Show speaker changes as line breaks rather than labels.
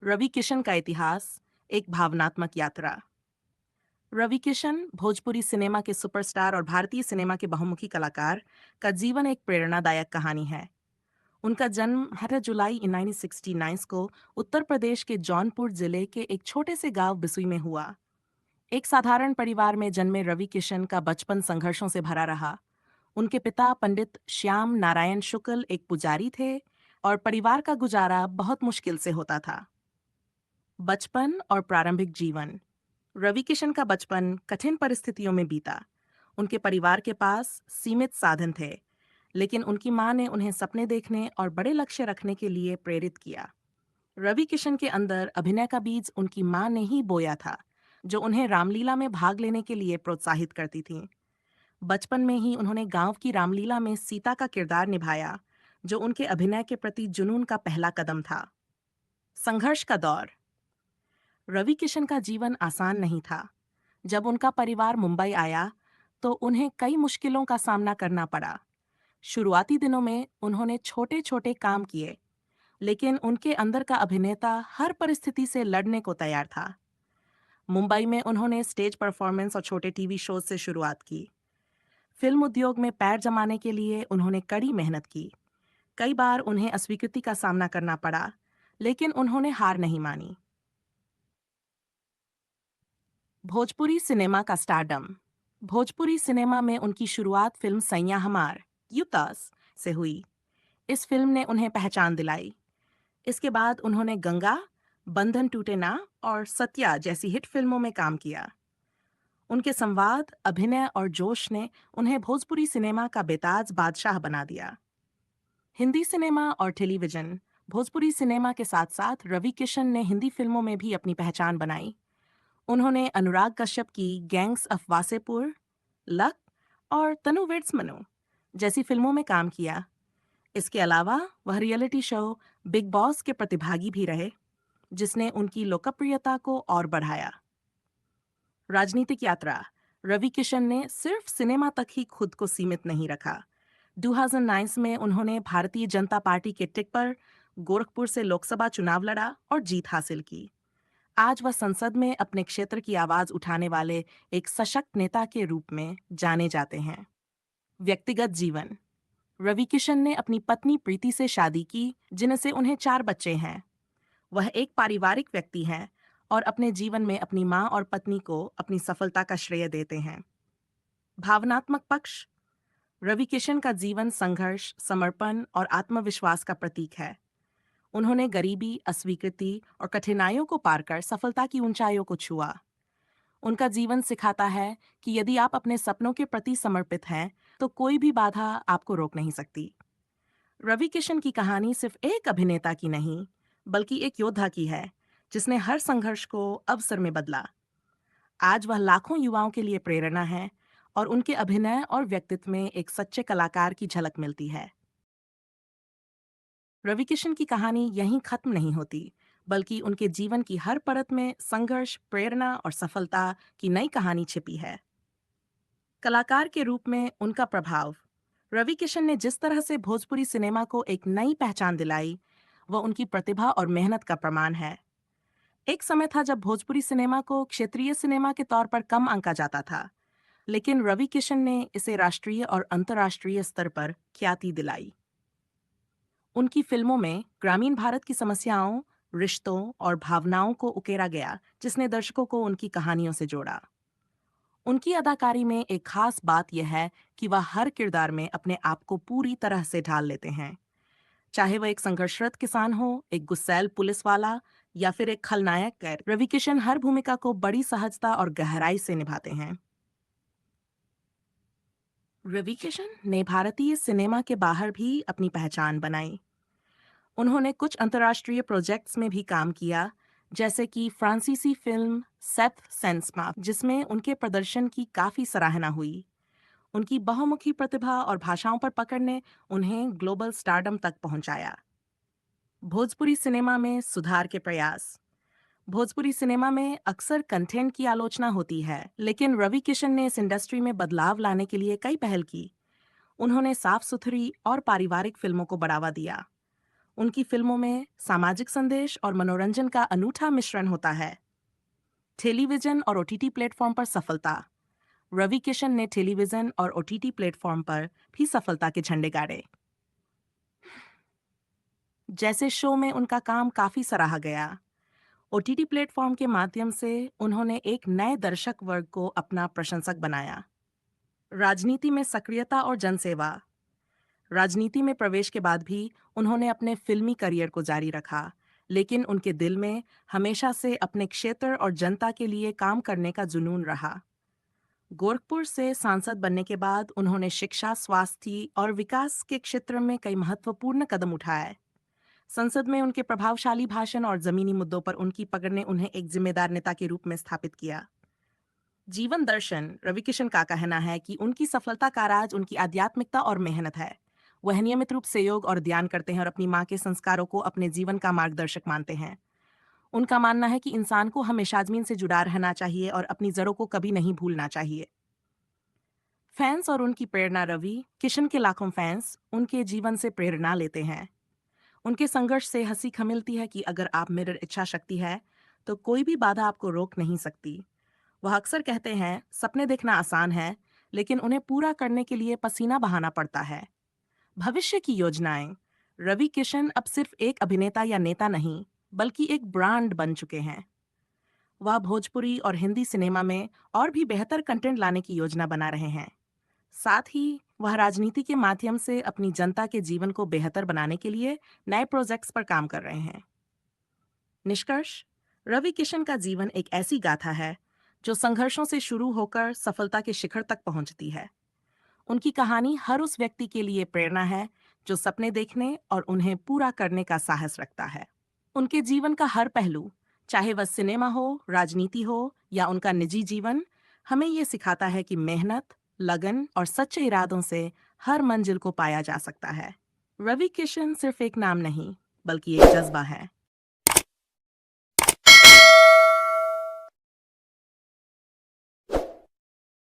रवि किशन का इतिहास, एक भावनात्मक यात्रा। रवि किशन भोजपुरी सिनेमा के सुपरस्टार और भारतीय सिनेमा के बहुमुखी कलाकार का जीवन एक प्रेरणादायक कहानी है। उनका जन्म 18 जुलाई 1969 को उत्तर प्रदेश के जौनपुर जिले के एक छोटे से गांव बिसुई में हुआ। एक साधारण परिवार में जन्मे रवि किशन का बचपन संघर्षों से भरा रहा। उनके पिता पंडित श्याम नारायण शुक्ल एक पुजारी थे और परिवार का गुजारा बहुत मुश्किल से होता था। बचपन और प्रारंभिक जीवन। रवि किशन का बचपन कठिन परिस्थितियों में बीता। उनके परिवार के पास सीमित साधन थे, लेकिन उनकी मां ने उन्हें सपने देखने और बड़े लक्ष्य रखने के लिए प्रेरित किया। रवि किशन के अंदर अभिनय का बीज उनकी मां ने ही बोया था, जो उन्हें रामलीला में भाग लेने के लिए प्रोत्साहित करती थीं। बचपन में ही उन्होंने गांव की रामलीला में सीता का किरदार निभाया, जो उनके अभिनय के प्रति जुनून का पहला कदम था। संघर्ष का दौर। रवि किशन का जीवन आसान नहीं था। जब उनका परिवार मुंबई आया, तो उन्हें कई मुश्किलों का सामना करना पड़ा। शुरुआती दिनों में उन्होंने छोटे-छोटे काम किए, लेकिन उनके अंदर का अभिनेता हर परिस्थिति से लड़ने को तैयार था। मुंबई में उन्होंने स्टेज परफॉर्मेंस और छोटे टीवी शोज से शुरुआत की। फिल्म उद्योग में पैर जमाने के लिए उन्होंने कड़ी मेहनत की। कई बार उन्हें अस्वीकृति का सामना करना पड़ा, लेकिन उन्होंने हार नहीं मानी। भोजपुरी सिनेमा का स्टारडम। भोजपुरी सिनेमा में उनकी शुरुआत फिल्म सैया हमार युतास से हुई। इस फिल्म ने उन्हें पहचान दिलाई। इसके बाद उन्होंने गंगा, बंधन टूटे ना और सत्या जैसी हिट फिल्मों में काम किया। उनके संवाद, अभिनय और जोश ने उन्हें भोजपुरी सिनेमा का बेताज बादशाह बना दिया। हिंदी सिनेमा और टेलीविजन। भोजपुरी सिनेमा के साथ साथ रवि किशन ने हिंदी फिल्मों में भी अपनी पहचान बनाई। उन्होंने अनुराग कश्यप की गैंग्स ऑफ वासेपुर, लक और तनु विर्ट्स मनु जैसी फिल्मों में काम किया। इसके अलावा वह रियलिटी शो बिग बॉस के प्रतिभागी भी रहे, जिसने उनकी लोकप्रियता को और बढ़ाया। राजनीतिक यात्रा। रवि किशन ने सिर्फ सिनेमा तक ही खुद को सीमित नहीं रखा। 2009 में उन्होंने भारतीय जनता पार्टी के टिकट पर गोरखपुर से लोकसभा चुनाव लड़ा और जीत हासिल की। आज वह संसद में अपने क्षेत्र की आवाज उठाने वाले एक सशक्त नेता के रूप में जाने जाते हैं। व्यक्तिगत जीवन। रवि किशन ने अपनी पत्नी प्रीति से शादी की, जिनसे उन्हें 4 बच्चे हैं। वह एक पारिवारिक व्यक्ति हैं और अपने जीवन में अपनी मां और पत्नी को अपनी सफलता का श्रेय देते हैं। भावनात्मक पक्ष। रवि किशन का जीवन संघर्ष, समर्पण और आत्मविश्वास का प्रतीक है। उन्होंने गरीबी, अस्वीकृति और कठिनाइयों को पार कर सफलता की ऊंचाइयों को छुआ। उनका जीवन सिखाता है कि यदि आप अपने सपनों के प्रति समर्पित हैं, तो कोई भी बाधा आपको रोक नहीं सकती। रवि किशन की कहानी सिर्फ एक अभिनेता की नहीं, बल्कि एक योद्धा की है, जिसने हर संघर्ष को अवसर में बदला। आज वह लाखों युवाओं के लिए प्रेरणा है और उनके अभिनय और व्यक्तित्व में एक सच्चे कलाकार की झलक मिलती है। रवि किशन की कहानी यहीं खत्म नहीं होती, बल्कि उनके जीवन की हर परत में संघर्ष, प्रेरणा और सफलता की नई कहानी छिपी है। कलाकार के रूप में उनका प्रभाव। रवि किशन ने जिस तरह से भोजपुरी सिनेमा को एक नई पहचान दिलाई, वह उनकी प्रतिभा और मेहनत का प्रमाण है। एक समय था जब भोजपुरी सिनेमा को क्षेत्रीय सिनेमा के तौर पर कम आंका जाता था, लेकिन रवि किशन ने इसे राष्ट्रीय और अंतर्राष्ट्रीय स्तर पर ख्याति दिलाई। उनकी फिल्मों में ग्रामीण भारत की समस्याओं, रिश्तों और भावनाओं को उकेरा गया, जिसने दर्शकों को उनकी कहानियों से जोड़ा। उनकी अदाकारी में एक खास बात यह है कि वह हर किरदार में अपने आप को पूरी तरह से ढाल लेते हैं। चाहे वह एक संघर्षरत किसान हो, एक गुस्सैल पुलिस वाला या फिर एक खलनायक कैर, रवि किशन हर भूमिका को बड़ी सहजता और गहराई से निभाते हैं। रवि किशन ने भारतीय सिनेमा के बाहर भी अपनी पहचान बनाई। उन्होंने कुछ अंतर्राष्ट्रीय प्रोजेक्ट्स में भी काम किया, जैसे कि फ्रांसीसी फिल्म सेथ सेंसमा, जिसमें उनके प्रदर्शन की काफी सराहना हुई। उनकी बहुमुखी प्रतिभा और भाषाओं पर पकड़ ने उन्हें ग्लोबल स्टारडम तक पहुंचाया। भोजपुरी सिनेमा में सुधार के प्रयास। भोजपुरी सिनेमा में अक्सर कंटेंट की आलोचना होती है, लेकिन रवि किशन ने इस इंडस्ट्री में बदलाव लाने के लिए कई पहल की। उन्होंने साफ सुथरी और पारिवारिक फिल्मों को बढ़ावा दिया। उनकी फिल्मों में सामाजिक संदेश और मनोरंजन का अनूठा मिश्रण होता है। टेलीविजन और ओटीटी प्लेटफॉर्म पर सफलता। रवि किशन ने टेलीविजन और ओटीटी प्लेटफॉर्म पर भी सफलता के झंडे गाड़े। जैसे शो में उनका काम काफी सराहा गया। ओटीटी प्लेटफॉर्म के माध्यम से उन्होंने एक नए दर्शक वर्ग को अपना प्रशंसक बनाया। राजनीति में सक्रियता और जनसेवा। राजनीति में प्रवेश के बाद भी उन्होंने अपने फिल्मी करियर को जारी रखा, लेकिन उनके दिल में हमेशा से अपने क्षेत्र और जनता के लिए काम करने का जुनून रहा। गोरखपुर से सांसद बनने के बाद उन्होंने शिक्षा, स्वास्थ्य और विकास के क्षेत्र में कई महत्वपूर्ण कदम उठाए। संसद में उनके प्रभावशाली भाषण और जमीनी मुद्दों पर उनकी पकड़ ने उन्हें एक जिम्मेदार नेता के रूप में स्थापित किया। जीवन दर्शन। रवि किशन का कहना है कि उनकी सफलता का राज उनकी आध्यात्मिकता और मेहनत है। वह नियमित रूप से योग और ध्यान करते हैं और अपनी माँ के संस्कारों को अपने जीवन का मार्गदर्शक मानते हैं। उनका मानना है कि इंसान को हमेशा जमीन से जुड़ा रहना चाहिए और अपनी जड़ों को कभी नहीं भूलना चाहिए। फैंस और उनकी प्रेरणा। रवि किशन के लाखों फैंस उनके जीवन से प्रेरणा लेते हैं। उनके संघर्ष से हंसी सीख मिलती है कि अगर आप में इच्छा शक्ति है तो कोई भी बाधा आपको रोक नहीं सकती। वह अक्सर कहते हैं, सपने देखना आसान है, लेकिन उन्हें पूरा करने के लिए पसीना बहाना पड़ता है। भविष्य की योजनाएं। रवि किशन अब सिर्फ एक अभिनेता या नेता नहीं, बल्कि एक ब्रांड बन चुके हैं। वह भोजपुरी और हिंदी सिनेमा में और भी बेहतर कंटेंट लाने की योजना बना रहे हैं। साथ ही वह राजनीति के माध्यम से अपनी जनता के जीवन को बेहतर बनाने के लिए नए प्रोजेक्ट्स पर काम कर रहे हैं। निष्कर्ष। रवि किशन का जीवन एक ऐसी गाथा है जो संघर्षों से शुरू होकर सफलता के शिखर तक पहुंचती है। उनकी कहानी हर उस व्यक्ति के लिए प्रेरणा है जो सपने देखने और उन्हें पूरा करने का साहस रखता है। उनके जीवन का हर पहलू, चाहे वह सिनेमा हो, राजनीति हो या उनका निजी जीवन, हमें ये सिखाता है कि मेहनत, लगन और सच्चे इरादों से हर मंजिल को पाया जा सकता है। रवि किशन सिर्फ एक नाम नहीं, बल्कि एक जज्बा है।